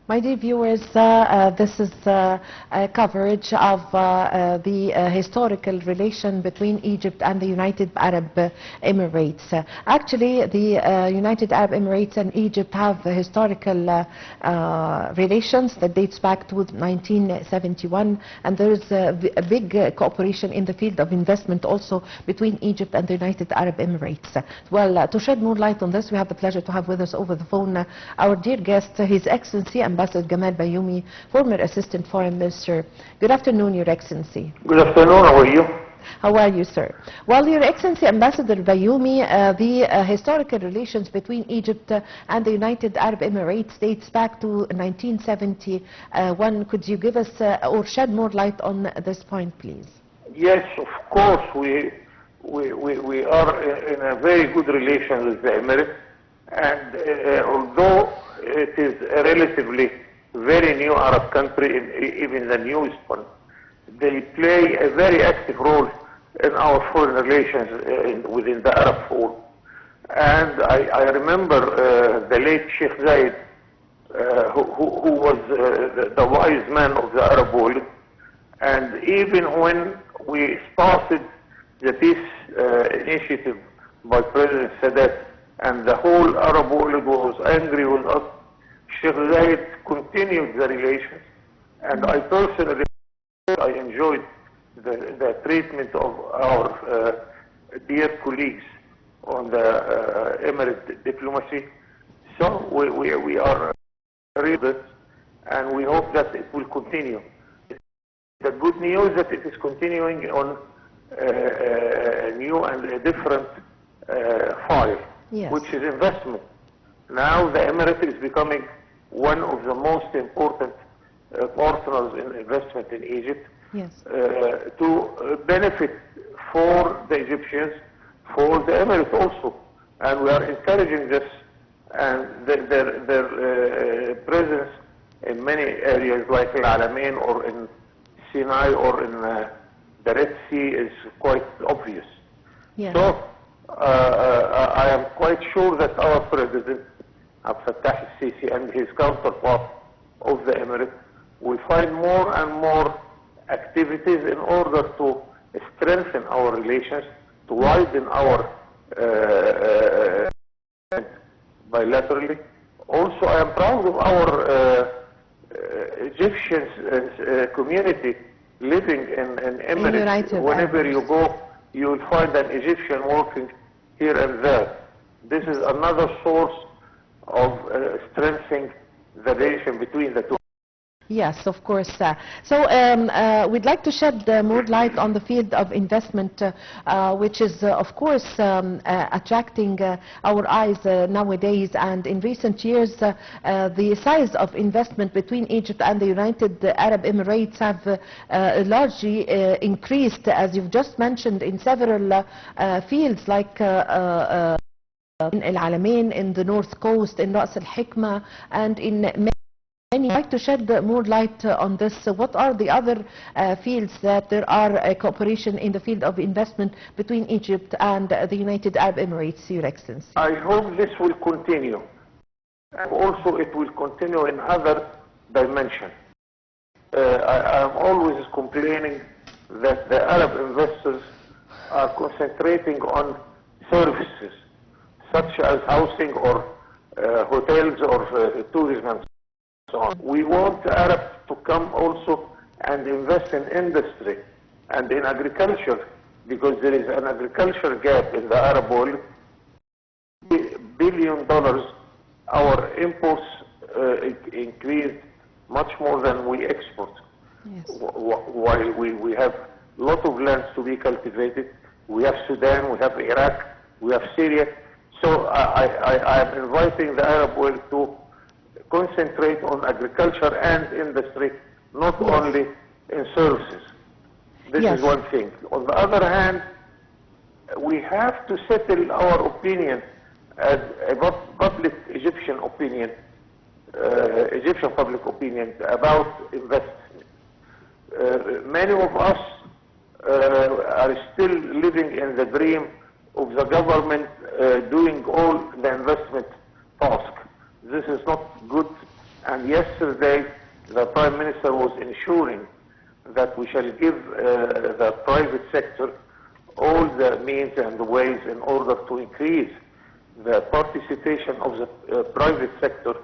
My dear viewers, this is a coverage of the historical relation between Egypt and the United Arab Emirates. Actually, the United Arab Emirates and Egypt have historical relations that dates back to 1971, and there is a big cooperation in the field of investment also between Egypt and the United Arab Emirates. Well, to shed more light on this, we have the pleasure to have with us over the phone our dear guest, His Excellency Ambassador Gamal Bayoumi, former Assistant Foreign Minister. Good afternoon, Your Excellency. Good afternoon, how are you? How are you, sir? Well, Your Excellency Ambassador Bayoumi, the historical relations between Egypt and the United Arab Emirates dates back to 1971. Could you give us or shed more light on this point, please? Yes, of course, we are in a very good relation with the Emirates, and although it is a relatively very new Arab country, even the newest one, they play a very active role in our foreign relations within the Arab world. And I remember the late Sheikh Zayed, who was the wise man of the Arab world, and even when we started the peace initiative by President Sadat, and the whole Arab world was angry with us, Sheikh Zayed continued the relations, and I personally enjoyed the treatment of our dear colleagues on the Emirate diplomacy. So we are ready, and we hope that it will continue. The good news that it is continuing on a new and a different file, yes, which is investment. Now the Emirate is becoming one of the most important partners in investment in Egypt, yes, to benefit for the Egyptians, for the Emirates also. And we are encouraging this, and their presence in many areas like Al Alamein or in Sinai or in the Red Sea is quite obvious. yes. So I am quite sure that our President Abdel Fattah al-Sisi and his counterpart of the Emirates will find more and more activities in order to strengthen our relations, to widen our bilaterally. Also, I am proud of our Egyptian community living in Emirates. Whenever you go, you will find an Egyptian working here and there. This is another source of strengthening the relation between the two. Yes, of course. So we'd like to shed more light on the field of investment, which is, of course, attracting our eyes nowadays. And in recent years, the size of investment between Egypt and the United Arab Emirates have largely increased, as you've just mentioned, in several fields like in Al Alamein, in the North Coast, in Ras Al Hikma, and in many. I'd like to shed more light on this. What are the other fields that there are cooperation in the field of investment between Egypt and the United Arab Emirates, Your Excellency? I hope this will continue. And also it will continue in other dimensions. I am always complaining that the Arab investors are concentrating on services, such as housing or hotels or tourism and so on. We want the Arabs to come also and invest in industry and in agriculture, because there is an agriculture gap in the Arab world. $1 billion, our imports increased much more than we export. Yes. While we have a lot of lands to be cultivated. We have Sudan, we have Iraq, we have Syria. So I am inviting the Arab world to concentrate on agriculture and industry, not only in services. This is one thing. On the other hand, we have to settle our opinion as a public Egyptian opinion, Egyptian public opinion about investment. Many of us are still living in the dream of the government doing all the investment task. This is not good, and yesterday ensuring that we shall give the private sector all the means and the ways in order to increase the participation of the private sector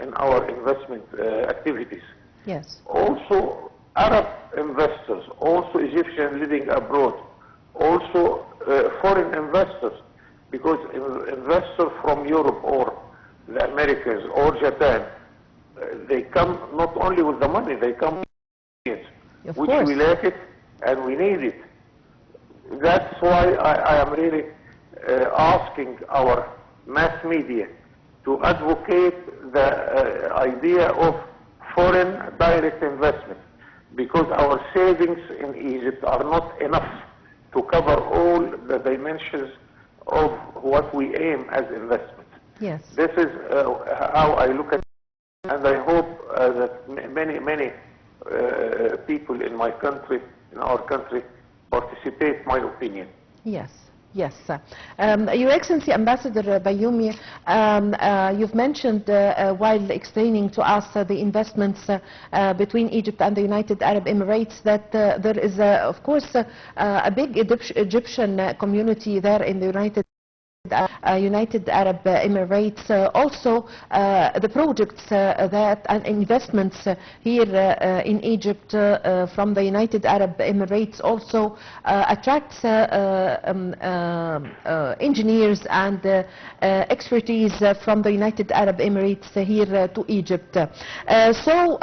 in our investment activities. Yes. Also, Arab investors, also Egyptian living abroad, also foreign investors, because investors from Europe or the Americas or Japan, they come not only with the money, they come with it, which we lack it and we need it. That's why I am really asking our mass media to advocate the idea of foreign direct investment, because our savings in Egypt are not enough to cover all the dimensions of what we aim as investment. Yes. This is how I look at it, and I hope that many people in my country, in our country, participate my opinion. Yes. Yes. Your Excellency, Ambassador Bayoumi, you've mentioned while explaining to us the investments between Egypt and the United Arab Emirates that there is, of course, a big Egyptian community there in the United Arab Emirates. Also, the projects that and investments here in Egypt from the United Arab Emirates also attracts engineers and expertise from the United Arab Emirates here to Egypt. So,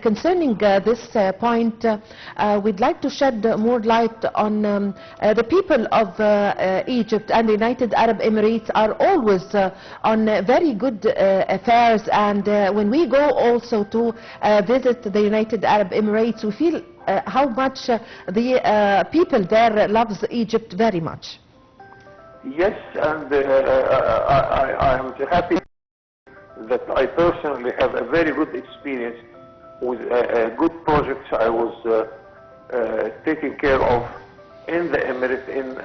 concerning this point, we'd like to shed more light on the people of Egypt and the United Arab Emirates are always on very good affairs, and when we go also to visit the United Arab Emirates, we feel how much the people there loves Egypt very much. Yes, and I am happy that I personally have a very good experience with good projects I was taking care of in the Emirates, in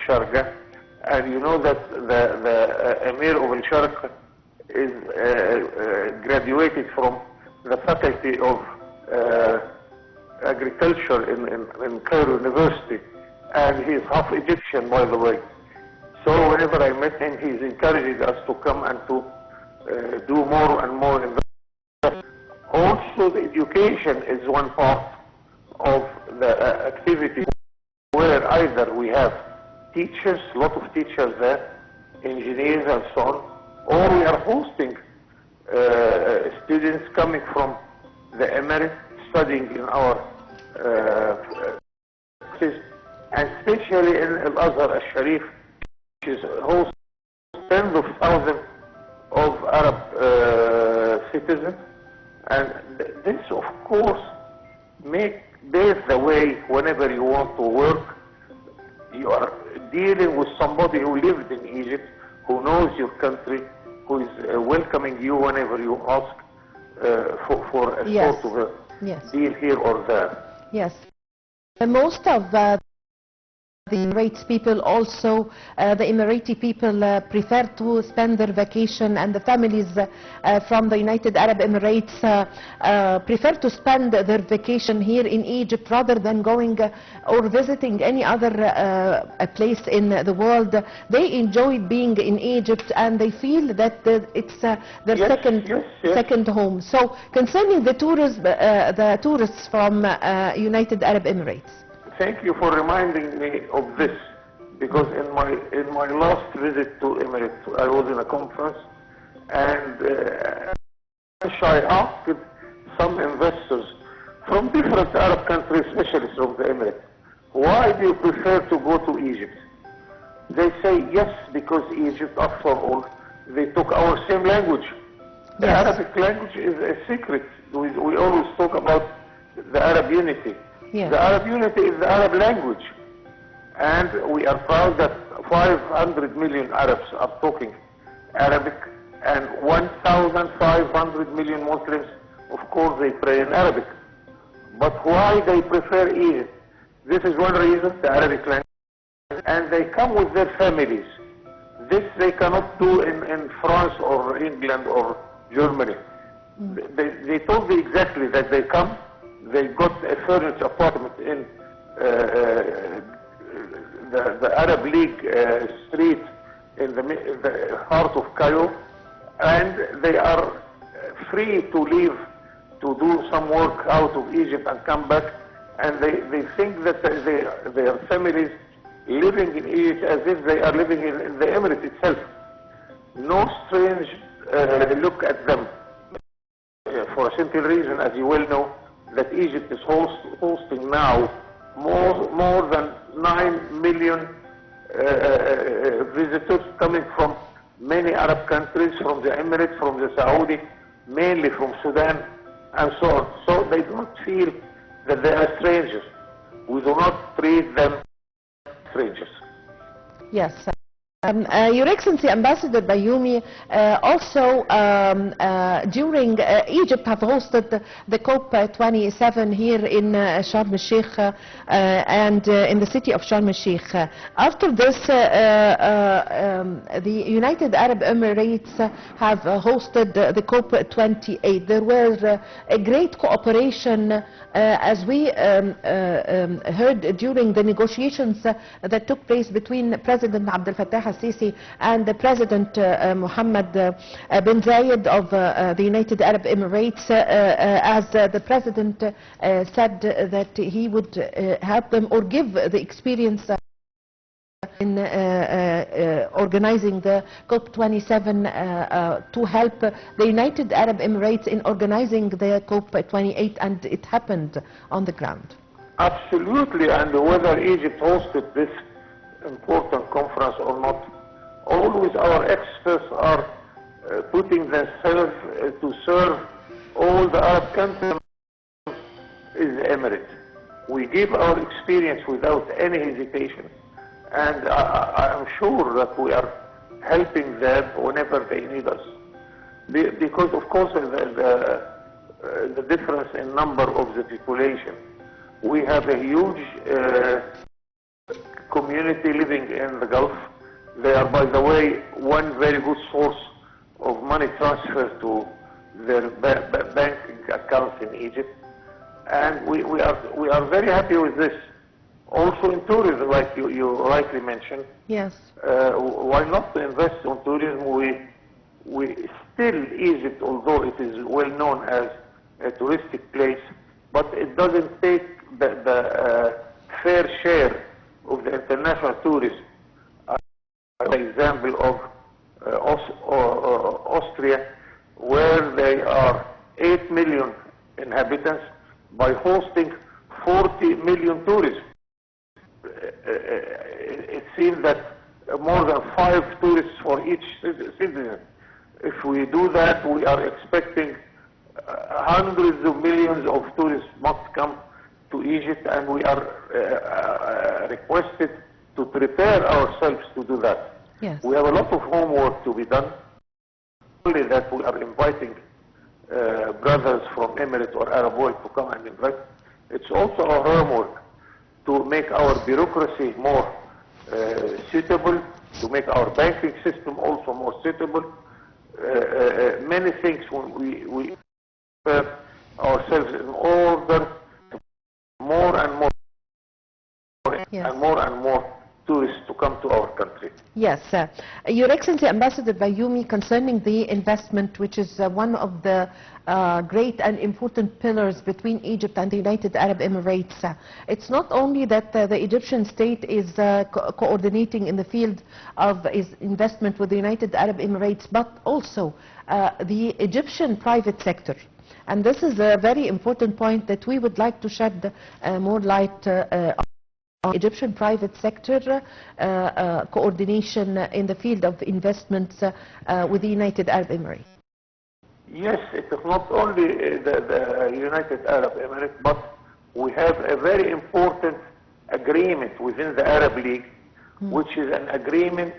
Sharjah. And you know that the Emir of Al-Sharq is graduated from the faculty of agriculture in Cairo University, and he is half Egyptian, by the way. So whenever I met him, he's encouraging us to come and to do more and more investment. Also, the education is one part of the activity where either we have teachers, a lot of teachers there, engineers and so on, or we are hosting students coming from the Emirates studying in our classes, and especially in Al-Azhar al-Sharif, which is hosts tens of thousands of Arab citizens, and this of course pave the way whenever you want to work. You are dealing with somebody who lived in Egypt, who knows your country, who is welcoming you whenever you ask for a Yes. sort of a Yes. deal here or there. Yes. Most of the Emirates people also, the Emirati people prefer to spend their vacation, and the families from the United Arab Emirates prefer to spend their vacation here in Egypt rather than going or visiting any other place in the world. They enjoy being in Egypt and they feel that it's their second home. So concerning the tourists from United Arab Emirates. Thank you for reminding me of this, because in my last visit to Emirates, I was in a conference, and I asked some investors from different Arab countries, especially from the Emirates, why do you prefer to go to Egypt? They say yes, because Egypt, after all, they took our same language. The Yes. Arabic language is a secret. We always talk about the Arab unity. Yes. The Arab unity is the Arab language, and we are proud that 500 million Arabs are talking Arabic, and 1,500 million Muslims, of course, they pray in Arabic. But why they prefer Egypt? This is one reason, the Arabic language, and they come with their families. This they cannot do in France or England or Germany. They told me exactly that they come They got a furnished apartment in the Arab League street in the heart of Cairo, and they are free to leave to do some work out of Egypt and come back, and they think that their families living in Egypt as if they are living in the Emirates itself. No strange look at them, for a simple reason, as you well know, that Egypt is hosting now more than 9 million visitors coming from many Arab countries, from the Emirates, from the Saudi, mainly from Sudan, and so on. So they don't feel that they are strangers. We do not treat them as strangers. Yes. Your Excellency, Ambassador Bayoumi, also during Egypt have hosted the COP27 here in Sharm el-Sheikh and in the city of Sharm el-Sheikh. After this, the United Arab Emirates have hosted the COP28. There was a great cooperation as we heard during the negotiations that took place between President Abdel Fattah al-Sisi and the President Mohammed bin Zayed of the United Arab Emirates, as the President said that he would help them or give the experience in organizing the COP27 to help the United Arab Emirates in organizing the COP28, and it happened on the ground. Absolutely, and whether Egypt hosted this important conference or not, always our experts are putting themselves to serve all the Arab countries is the Emirates. We give our experience without any hesitation, and I am sure that we are helping them whenever they need us. Because of course the difference in number of the population. We have a huge community living in the Gulf. They are, by the way, one very good source of money transfer to their banking accounts in Egypt, and we are very happy with this. Also in tourism, like you rightly mentioned. Yes. Why not invest in tourism? We still, Egypt, although it is well known as a touristic place, but it doesn't take the fair share of the international tourism. An example of Austria, where they are 8 million inhabitants, by hosting 40 million tourists. It seems that more than 5 tourists for each citizen. If we do that, we are expecting hundreds of millions of tourists must come to Egypt, and we are requested to prepare ourselves to do that. Yes. We have a lot of homework to be done. Only that we are inviting brothers from Emirates or Arab world to come and invest. It's also our homework to make our bureaucracy more suitable, to make our banking system also more suitable. Many things when we put ourselves in order, more and more, Yes. and more tourists to come to our country. Yes. Your Excellency, Ambassador Bayoumi, concerning the investment, which is one of the great and important pillars between Egypt and the United Arab Emirates, it's not only that the Egyptian state is coordinating in the field of investment with the United Arab Emirates, but also the Egyptian private sector. And this is a very important point that we would like to shed more light on. Egyptian private sector coordination in the field of investments with the United Arab Emirates. Yes, it is not only the United Arab Emirates, but we have a very important agreement within the Arab League, which is an agreement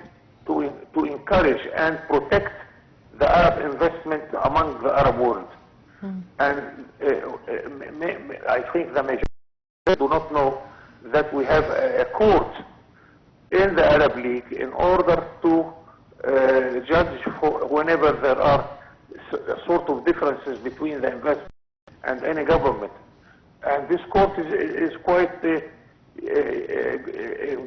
to encourage and protect the Arab investment among the Arab world. And I think the majority do not know that we have a court in the Arab League in order to judge for whenever there are sort of differences between the investment and any government. And this court is quite in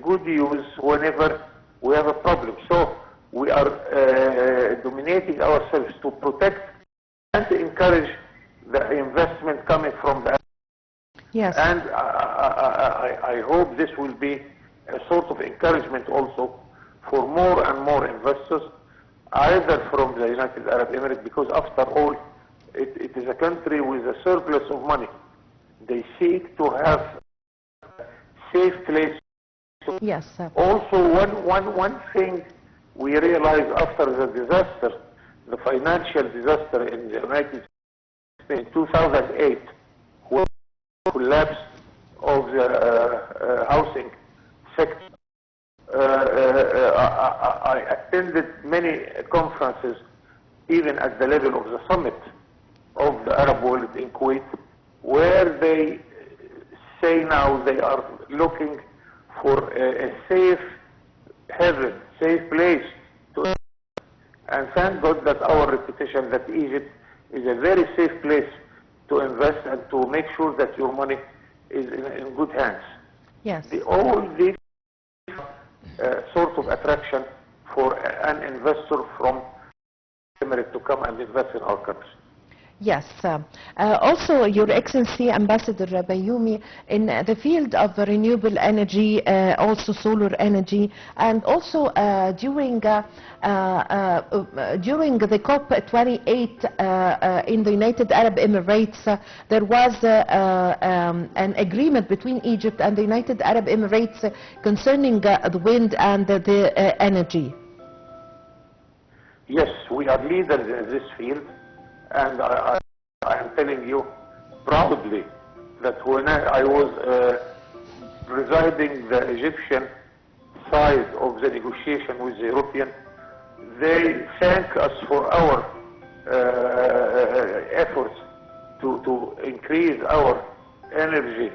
good use whenever we have a problem. So we are dominating ourselves to protect and to encourage the investment coming from the. Yes. And I hope this will be a sort of encouragement also for more and more investors, either from the United Arab Emirates, because after all, it is a country with a surplus of money. They seek to have safe place. Yes, sir. Also, one thing we realized after the disaster, the financial disaster in the United States in 2008, when the collapse of the housing sector, I attended many conferences, even at the level of the summit of the Arab world in Kuwait, where they say now they are looking for a safe haven, safe place to. And thank God that our reputation that Egypt is a very safe place to invest and to make sure that your money is in good hands. Yes. All these sort of attraction for an investor from Emirates to come and invest in our country. Yes. Also, Your Excellency, Ambassador Bayoumi, in the field of renewable energy, also solar energy, and also during the COP28 in the United Arab Emirates, there was an agreement between Egypt and the United Arab Emirates concerning the wind and the energy. Yes, we are leaders in this field. And I am telling you proudly that when I was presiding the Egyptian side of the negotiation with the European, they thank us for our efforts to increase our energy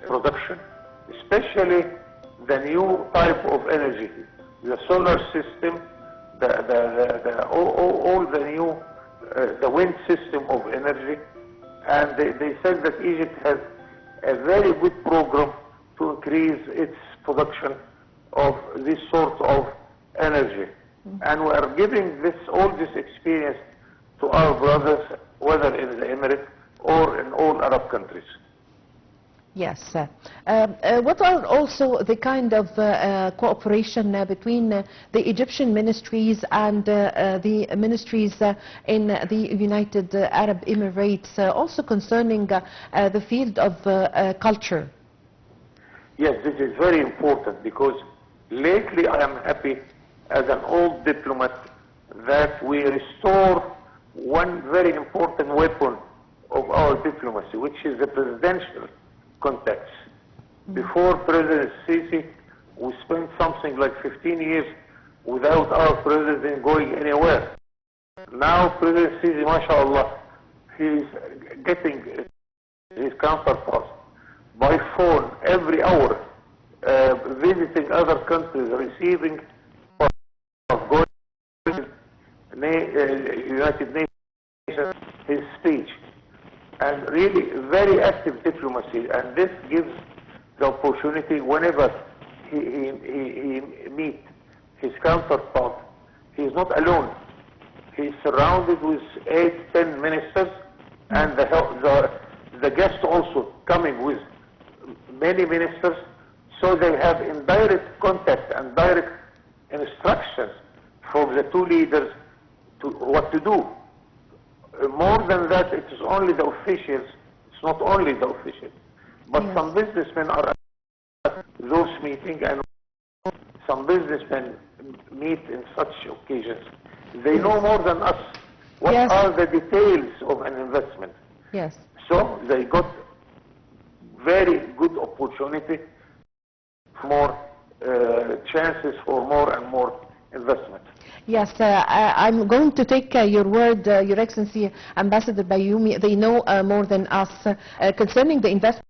production, especially the new type of energy, the solar system, all the new the wind system of energy. And they said that Egypt has a very good program to increase its production of this sort of energy. And we are giving all this experience to our brothers, whether in the Emirates or in all Arab countries. Yes. What are also the kind of cooperation between the Egyptian ministries and the ministries in the United Arab Emirates, also concerning the field of culture? Yes, this is very important because lately I am happy as an old diplomat that we restore one very important weapon of our diplomacy, which is the presidential contacts. Before President Sisi, we spent something like 15 years without our president going anywhere. Now President Sisi, mashallah, he is getting his counterparts by phone every hour, visiting other countries, receiving going to United Nations, his speech. And really very active diplomacy, and this gives the opportunity whenever he meets his counterpart. He is not alone. He is surrounded with 8-10 ministers, and the guests also coming with many ministers, so they have indirect contact and direct instructions from the two leaders to what to do. More than that, it is only the officials, it's not only the officials, but yes. Some businessmen are at those meetings, and some businessmen meet in such occasions. They yes. know more than us what yes. are the details of an investment. Yes. So they got very good opportunity, more chances for more and more investment. Yes, I'm going to take your word, Your Excellency, Ambassador Bayoumi. They know more than us concerning the investment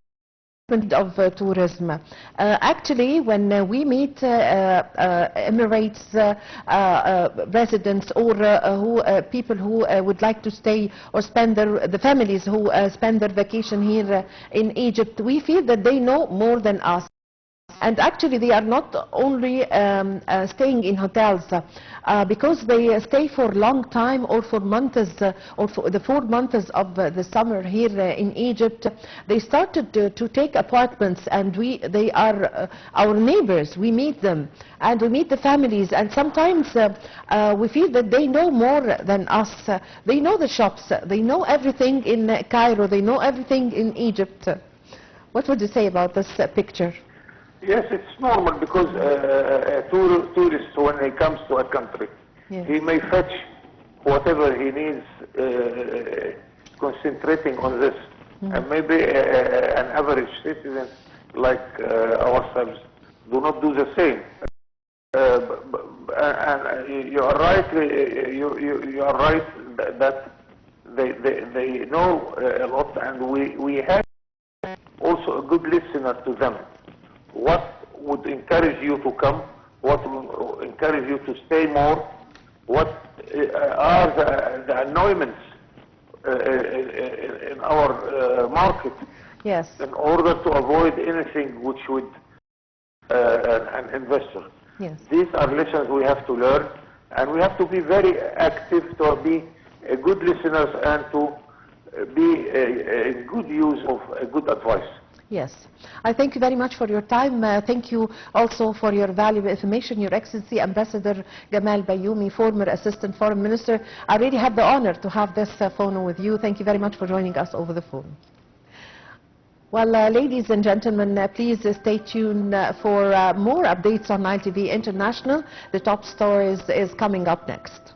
of tourism. Actually, when we meet Emirates residents or people who would like to stay or spend the families who spend their vacation here in Egypt, we feel that they know more than us. And actually, they are not only staying in hotels because they stay for a long time or for months or for the 4 months of the summer here in Egypt. They started to take apartments, and they are our neighbors. We meet them and we meet the families, and sometimes we feel that they know more than us. They know the shops, they know everything in Cairo, they know everything in Egypt. What would you say about this picture? Yes, it's normal because a tourist, when he comes to a country, Yes. he may fetch whatever he needs, concentrating on this. And maybe an average citizen like ourselves do not do the same. And you are right. You are right that they know a lot, and we have also a good listener to them. What would encourage you to come? What will encourage you to stay more? What are the annoyances in our market? Yes. In order to avoid anything which would an investor. Yes. These are lessons we have to learn, and we have to be very active to be good listeners and to be a good use of good advice. Yes. I thank you very much for your time. Thank you also for your valuable information, Your Excellency, Ambassador Gamal Bayoumi, former Assistant Foreign Minister. I really had the honor to have this phone with you. Thank you very much for joining us over the phone. Well, ladies and gentlemen, please stay tuned for more updates on Nile TV International. The top stories is coming up next.